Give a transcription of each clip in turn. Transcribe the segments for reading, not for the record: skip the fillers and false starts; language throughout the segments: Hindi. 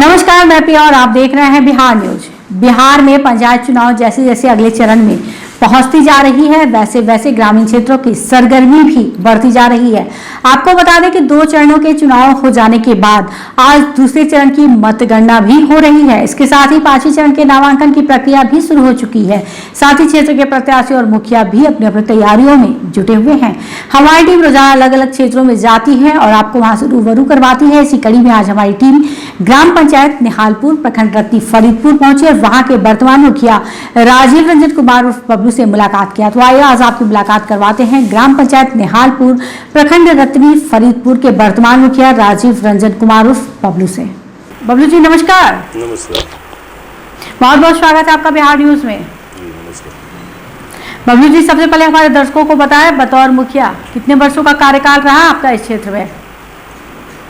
नमस्कार, मैं प्रिया और आप देख रहे हैं बिहार न्यूज। बिहार में पंचायत चुनाव जैसे जैसे अगले चरण में पहुंचती जा रही है, वैसे वैसे ग्रामीण क्षेत्रों की सरगर्मी भी बढ़ती जा रही है। आपको बता दें कि 2 चरणों के चुनाव हो जाने के बाद आज दूसरे चरण की मतगणना भी हो रही है। इसके साथ ही 5वें चरण के नामांकन की प्रक्रिया भी शुरू हो चुकी है। साथ ही क्षेत्र के प्रत्याशी और मुखिया भी अपनी अपनी तैयारियों में जुटे हुए हैं। हमारी टीम रोजाना अलग अलग क्षेत्रों में जाती है और आपको वहां से रूबरू करवाती है। इसी कड़ी में आज हमारी टीम ग्राम पंचायत निहालपुर प्रखंड रत्ती फरीदपुर पहुंची और वहां के वर्तमान मुखिया राजीव रंजन कुमार उर्फ बबलू से मुलाकात किया। तो आइए आज आपकी मुलाकात करवाते हैं ग्राम पंचायत निहालपुर प्रखंड रत्ती फरीदपुर के वर्तमान मुखिया राजीव रंजन कुमार उर्फ बबलू से। बबलू जी नमस्कार। नमस्कार। बहुत बहुत स्वागत है आपका बिहार न्यूज में। नमस्कार। बबलू जी, सबसे पहले हमारे दर्शकों को बताएं, बतौर मुखिया कितने वर्षों का कार्यकाल रहा आपका इस क्षेत्र में?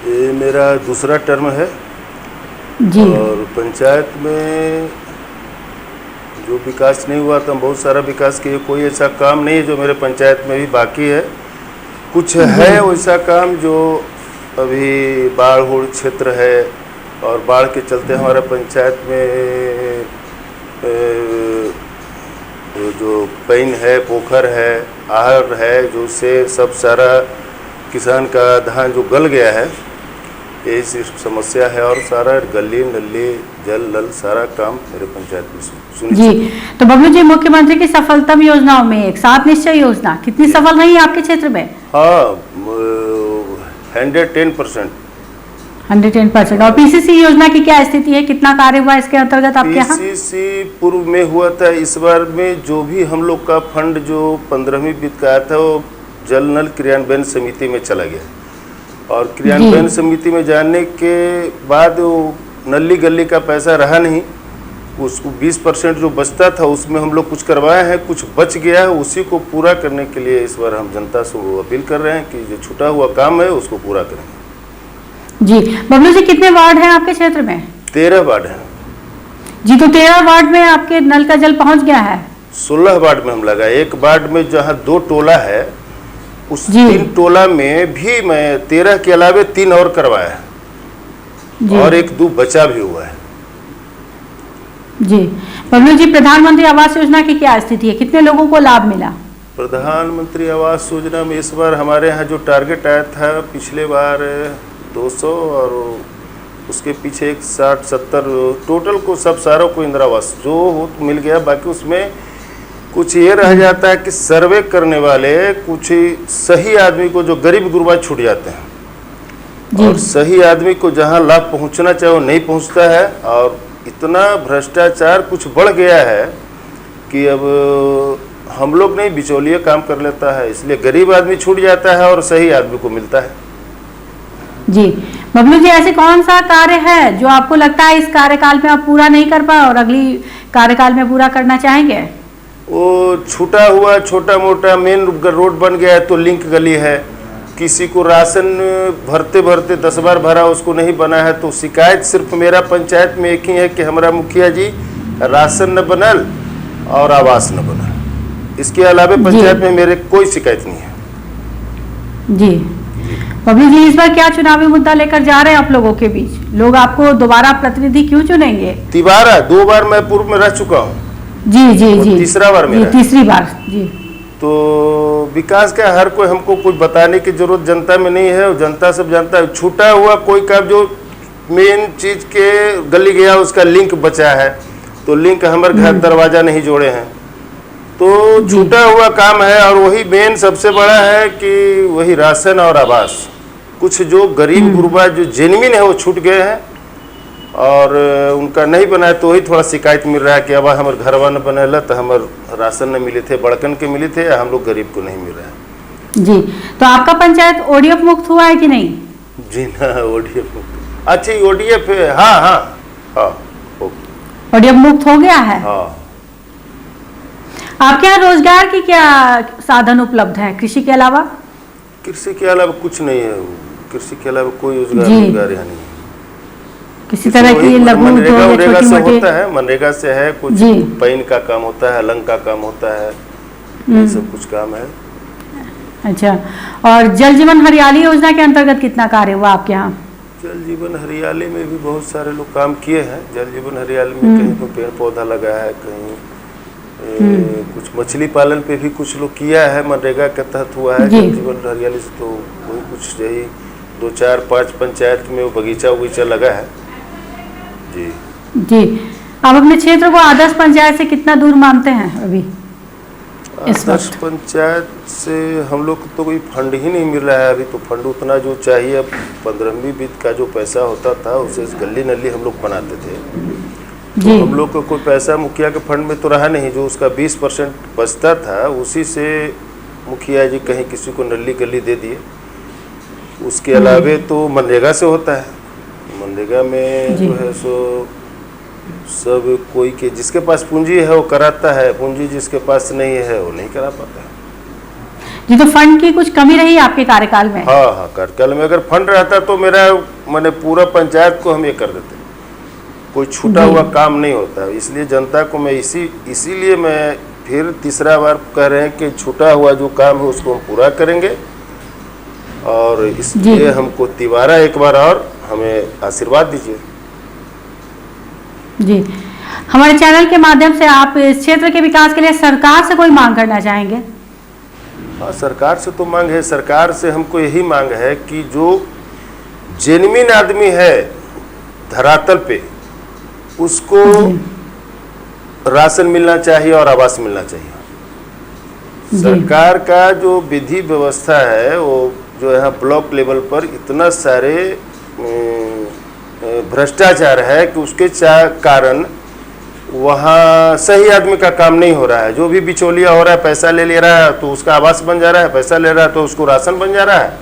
ये मेरा दूसरा टर्म है जी। और पंचायत में जो विकास नहीं हुआ था, बहुत सारा विकास किया। कोई ऐसा काम नहीं है जो मेरे पंचायत में भी बाकी है। कुछ है वैसा काम जो अभी बाढ़ क्षेत्र है और बाढ़ के चलते हमारा पंचायत में जो पैन है, पोखर है, आहर है, जो से सब सारा किसान का धान जो गल गया है, यही सिर्फ समस्या है। और सारा गली नली जल नल सारा काम मेरे पंचायत में जी। तो बबलू जी, मुख्यमंत्री की सफलतम योजनाओं में एक साथ निश्चय योजना कितनी सफल रही है आपके क्षेत्र में? हाँ, 110%। 110%। और पीसीसी योजना की क्या स्थिति है, कितना कार्य हुआ इसके अंतर्गत आपके यहाँ? पीसीसी पूर्व में हुआ था। इस बार में जो भी हम लोग का फंड जो 15वीं वित्त का आया था वो जल नल क्रियान्वयन समिति में चला गया और क्रियान्वयन समिति में जाने के बाद वो नली गली का पैसा रहा नहीं। उसको 20% जो बचता था उसमें हम लोग कुछ करवाए हैं, कुछ बच गया है। उसी को पूरा करने के लिए इस बार हम जनता से अपील कर रहे हैं कि जो छूटा हुआ काम है उसको पूरा करेंगे। जी। बबलू जी, कितने वार्ड हैं आपके क्षेत्र में? 13 वार्ड हैं जी। तो 13 वार्ड में आपके नल का जल पहुंच गया है? 16 वार्ड में हम लगाए। एक वार्ड में जहाँ 2 टोला है, उस 3 टोला में भी मैं 13 के अलावे 3 और करवाया और 1-2 बचा भी हुआ है। जी। बबलू जी, प्रधानमंत्री आवास योजना की क्या स्थिति है, कितने लोगों को लाभ मिला? प्रधानमंत्री आवास योजना में इस बार हमारे यहाँ जो टारगेट आया था, पिछले बार 200 और उसके पीछे एक 60-70 टोटल को सब सारों को इंदिरा आवास जो हो मिल गया। बाकी उसमें कुछ ये रह जाता है कि सर्वे करने वाले कुछ सही आदमी को, जो गरीब गुरबा छूट जाते हैं और सही आदमी को जहाँ लाभ पहुँचना चाहिए वो नहीं पहुँचता है। और इतना भ्रष्टाचार कुछ बढ़ गया है कि अब हम लोग नहीं, बिचौलिया काम कर लेता है, इसलिए गरीब आदमी छूट जाता है और सही आदमी को मिलता है। जी। बबलू जी, ऐसे कौन सा कार्य है जो आपको लगता है इस कार्यकाल में आप पूरा नहीं कर पाए और अगली कार्यकाल में पूरा करना चाहेंगे? वो छूटा हुआ छोटा मोटा मेन रोड बन गया है तो लिंक गली है। किसी को राशन भरते भरते 10 बार भरा, उसको नहीं बना है तो शिकायत सिर्फ मेरा पंचायत में एक ही है कि हमारा मुखिया जी राशन न बनल और आवास न बनल। इसके अलावा पंचायत में मेरे कोई शिकायत नहीं है। जी। बबलू जी, इस बार क्या चुनावी मुद्दा लेकर जा रहे हैं आप लोगों के बीच? लोग आपको दोबारा प्रतिनिधि क्यों चुनेंगे? 2 बार मैं पूर्व में रह चुका हूँ। जी जी जी। तीसरा बार मेरा। तीसरी बार। जी। तो विकास का हर कोई हमको कुछ बताने की जरूरत जनता में नहीं है, जनता सब जानता है। छूटा हुआ कोई काम जो मेन चीज के गली गया उसका लिंक बचा है तो लिंक हमारे घर दरवाजा नहीं जोड़े हैं तो छूटा हुआ काम है। और वही मेन सबसे बड़ा है कि वही राशन और आवास, कुछ जो गरीब गुरबा जो जेन्युइन है वो छूट गए हैं और उनका नहीं बना है तो वही थोड़ा शिकायत मिल रहा है कि अब हमारे घरवा न बनेला तो हमारे राशन न मिले थे, बड़कन के मिले थे, हम लोग गरीब को नहीं मिल रहा है। जी। तो आपका पंचायत ओडीएफ मुक्त हुआ है कि नहीं? जी ना, ओडीएफ मुक्त। अच्छा, ओडीएफ है। हाँ हाँ हाँ, ओडीएफ मुक्त हो गया है। हाँ। आपके यहाँ रोजगार की क्या साधन उपलब्ध है कृषि के अलावा? कृषि के अलावा कुछ नहीं है। कृषि के अलावा कोई रोजगार यहाँ नहीं है। किसी तरह की लघु मनरेगा से होता है, मनरेगा से है, कुछ पैन का काम होता है, अलंग का काम होता है, ये सब कुछ काम है। अच्छा। और जल जीवन हरियाली योजना के अंतर्गत कितना कार्य हुआ आपके यहाँ? जल जीवन हरियाली में भी बहुत सारे लोग काम किए हैं। जल जीवन हरियाली में कहीं तो पेड़ पौधा लगा है, कहीं कुछ मछली पालन पे भी कुछ लोग किया है, मनरेगा के तहत हुआ है जल जीवन हरियाली से। तो वही कुछ यही 2, 4, 5 पंचायत में वो बगीचा उगीचा लगा है। जी जी, आप अपने क्षेत्र को आदर्श पंचायत से कितना दूर मानते हैं अभी इस आदर्श वक्त? पंचायत से हम लोग को तो कोई फंड ही नहीं मिल रहा है अभी। तो फंड उतना जो चाहिए, अब 15वीं वित्त का जो पैसा होता था उसे गली नली हम लोग बनाते थे। तो हम लोग को कोई पैसा मुखिया के फंड में तो रहा नहीं। जो उसका 20% बचता था उसी से मुखिया जी कहीं किसी को नली गली दे दिए। उसके अलावे तो मनरेगा से होता है। मनरेगा में जो है सो सब कोई के जिसके पास पूंजी है वो कराता है, पूंजी जिसके पास नहीं है वो नहीं करा पाता है। जी, तो फंड की कुछ कमी रही आपके कार्यकाल में? हाँ, कार्यकाल में अगर फंड रहता तो मेरा मैंने पूरा पंचायत को हम ये कर देते। कोई छूटा हुआ काम नहीं होता। इसलिए जनता को मैं इसीलिए मैं फिर तीसरा बार कह रहे हैं कि छूटा हुआ जो काम है उसको हम पूरा करेंगे। और इसलिए हमको तिवारा एक बार और हमें आशीर्वाद दीजिए। जी, हमारे चैनल के माध्यम से आप इस क्षेत्र के विकास के लिए सरकार से कोई मांग करना चाहेंगे? हाँ, सरकार से तो मांग है। सरकार से हमको यही मांग है कि जो जेन्युइन आदमी है धरातल पे उसको राशन मिलना चाहिए और आवास मिलना चाहिए। सरकार का जो विधि व्यवस्था है वो जो है ब्लॉक लेवल पर इतना सारे भ्रष्टाचार है कि उसके कारण वहाँ सही आदमी का काम नहीं हो रहा है। जो भी बिचौलिया हो रहा है, पैसा ले रहा है तो उसका आवास बन जा रहा है, पैसा ले रहा है तो उसको राशन बन जा रहा है,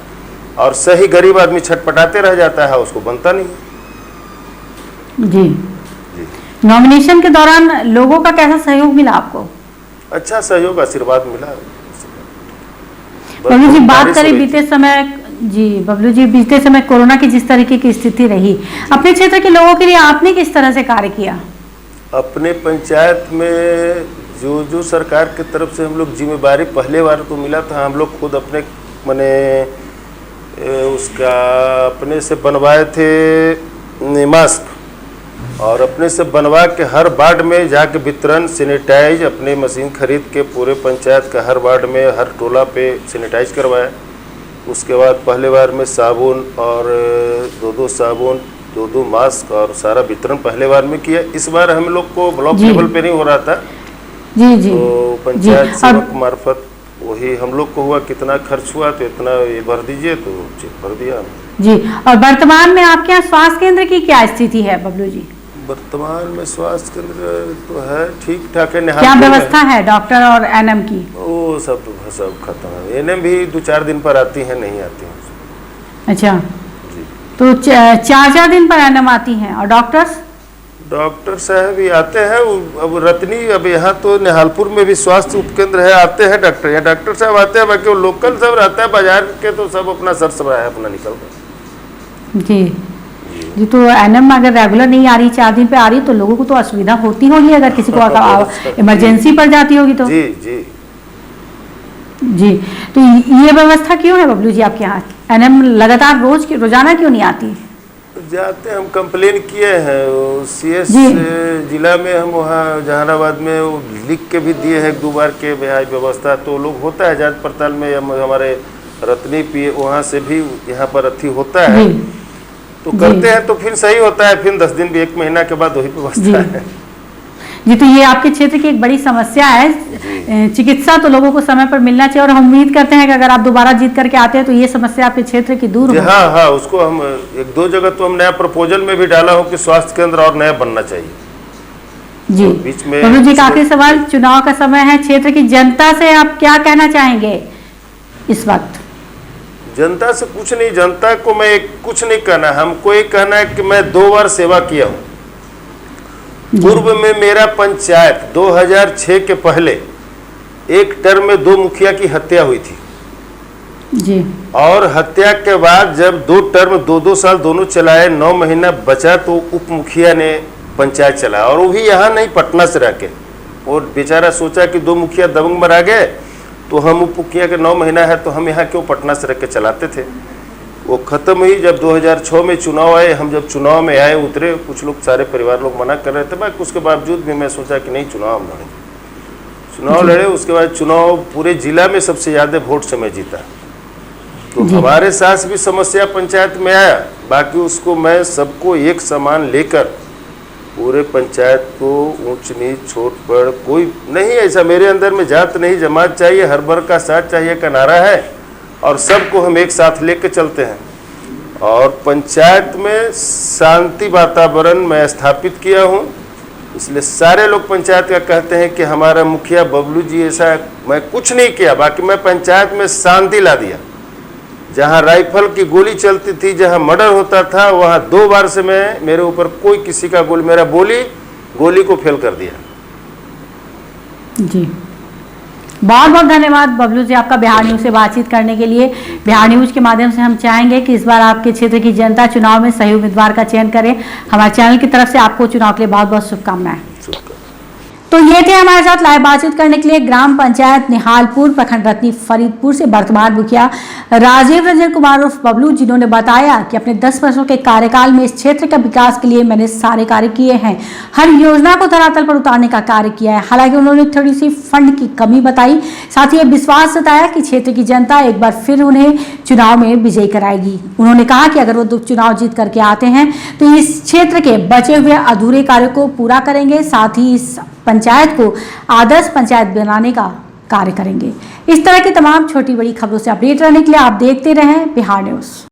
और सही गरीब आदमी छटपटाते रह जाता है, उसको बनता नहीं। जी, नॉमिनेशन के दौरान लोगों का कैसा सहयोग मिला आपको? अच्छा सहयोग, आशीर्वाद मिला। बबलू जी, बात करें बीते समय, जी बबलू जी, बीते समय कोरोना की जिस तरीके की स्थिति रही, अपने क्षेत्र के लोगों के लिए आपने किस तरह से कार्य किया? अपने पंचायत में जो सरकार की तरफ से हम लोग जिम्मेदारी पहले बार तो मिला था, हम लोग खुद अपने उसका अपने से बनवाए थे मास्क, और अपने से बनवा के हर वार्ड में जाके वितरण, सैनिटाइज अपने मशीन खरीद के पूरे पंचायत का हर वार्ड में हर टोला पे सैनिटाइज करवाया। उसके बाद पहले बार में साबुन और 2-2 साबुन, 2-2 मास्क और सारा वितरण पहले बार में किया। इस बार हम लोग को ब्लॉक लेवल पे नहीं हो रहा था। जी जी, तो पंचायत सेवक मार्फत वही हम लोग को हुआ, कितना खर्च हुआ तो इतना ये भर दीजिए, तो चेक भर दिया जी। और वर्तमान में आपके यहाँ स्वास्थ्य केंद्र की क्या स्थिति है बबलू जी? वर्तमान में स्वास्थ्य केंद्र तो है, ठीक ठाक है। क्या व्यवस्था है डॉक्टर और एनएम की? वो सब खत्म है। एनएम भी 2-4 दिन पर आती है, नहीं आती है। अच्छा जी, तो 4-4 दिन पर एनएम आती हैं। और डॉक्टर साहब भी आते हैं। अब रतनी, अब यहाँ तो निहालपुर में भी स्वास्थ्य उपकेंद्र है, आते हैं डॉक्टर, या डॉक्टर साहब आते हैं। बाकी वो लोकल सब रहता है बाजार के, तो सब अपना सर सब है अपना निकल रहा। जी जी, तो एनएम अगर रेगुलर नहीं आ रही, 4 दिन पे आ रही, तो लोगों को तो असुविधा होती होगी अगर किसी को इमरजेंसी पड़ जाती होगी तो। जी जी जी, तो ये व्यवस्था क्यों है बबलू जी आपके यहाँ? एनएम लगातार रोजाना क्यों नहीं आती? जाते हम कंप्लेन किए हैं CS जिला में, हम वहाँ जहानाबाद में वो लिख के भी दिए हैं 1-2 बार के व्यवस्था तो लोग होता है जांच पड़ताल में। हमारे रतनी पी वहाँ से भी यहाँ पर अथी होता है, तो करते हैं तो फिर सही होता है। फिर 10 दिन भी 1 महीना के बाद वही व्यवस्था है। जी, तो ये आपके क्षेत्र की एक बड़ी समस्या है। चिकित्सा तो लोगों को समय पर मिलना चाहिए, और हम उम्मीद करते हैं कि अगर आप दोबारा जीत करके आते हैं तो ये समस्या आपके क्षेत्र की दूर हो। हाँ हाँ, उसको हम 1-2 जगह तो हम नया प्रपोजल में भी डाला हो कि स्वास्थ्य केंद्र और नया बनना चाहिए। जी, तो बीच में बबलू जी, आखिरी सवाल, चुनाव का समय है, क्षेत्र की जनता से आप क्या कहना चाहेंगे इस वक्त? जनता से कुछ नहीं, जनता को मैं कुछ नहीं कहना, हमको ये कहना है कि मैं 2 बार सेवा किया हूँ। पूर्व में मेरा पंचायत 2006 के पहले एक टर्म में 2 मुखिया की हत्या हुई थी जी, और हत्या के बाद जब 2 टर्म 2-2 साल दोनों चलाए, 9 महीना बचा तो उप मुखिया ने पंचायत चलाया, और वो भी यहाँ नहीं, पटना से रह के। और बेचारा सोचा कि 2 मुखिया दबंग मरा गए तो हम उप मुखिया के 9 महीना है तो हम यहाँ क्यों पटना से रह के चलाते थे। वो ख़त्म हुई जब 2006 में चुनाव आए। हम जब चुनाव में आए उतरे, कुछ लोग, सारे परिवार लोग मना कर रहे थे, बाकी उसके बावजूद भी मैं सोचा कि नहीं, चुनाव हम लड़ेंगे। चुनाव लड़े, उसके बाद चुनाव पूरे जिला में सबसे ज़्यादा वोट से मैं जीता। तो हमारे साथ भी समस्या पंचायत में आया, बाकी उसको मैं सबको एक समान लेकर पूरे पंचायत को ऊंच नीच छोट बड़ कोई नहीं, ऐसा मेरे अंदर में जात नहीं जमात चाहिए, हर वर्ग का साथ चाहिए का नारा है और सबको हम एक साथ लेकर चलते हैं। और पंचायत में शांति वातावरण मैं स्थापित किया हूँ, इसलिए सारे लोग पंचायत का कहते हैं कि हमारा मुखिया बबलू जी, ऐसा मैं कुछ नहीं किया, बाकी मैं पंचायत में शांति ला दिया। जहाँ राइफल की गोली चलती थी, जहाँ मर्डर होता था, वहाँ 2 बार से मैं, मेरे ऊपर कोई किसी का मेरा गोली को फेल कर दिया। जी, बहुत बहुत धन्यवाद बबलू जी आपका बिहार न्यूज़ से बातचीत करने के लिए। बिहार न्यूज़ के माध्यम से हम चाहेंगे कि इस बार आपके क्षेत्र की जनता चुनाव में सही उम्मीदवार का चयन करे। हमारे चैनल की तरफ से आपको चुनाव के लिए बहुत बहुत शुभकामनाएं। तो ये थे हमारे साथ लाइव बातचीत करने के लिए ग्राम पंचायत निहालपुर, प्रखंड रत्नी फरीदपुर से वर्तमान मुखिया राजीव रंजन कुमार उर्फ बबलू, जिन्होंने बताया कि अपने 10 वर्षों के कार्यकाल में इस क्षेत्र के विकास के लिए मैंने सारे कार्य किए हैं, हर योजना को धरातल पर उतारने का कार्य किया है। हालांकि उन्होंने थोड़ी सी फंड की कमी बताई, साथ ही ये विश्वास जताया कि क्षेत्र की जनता एक बार फिर उन्हें चुनाव में विजयी कराएगी। उन्होंने कहा कि अगर वो चुनाव जीत करके आते हैं तो इस क्षेत्र के बचे हुए अधूरे कार्य को पूरा करेंगे, साथ ही इस पंचायत को आदर्श पंचायत बनाने का कार्य करेंगे। इस तरह की तमाम छोटी बड़ी खबरों से अपडेट रहने के लिए आप देखते रहें बिहार न्यूज़।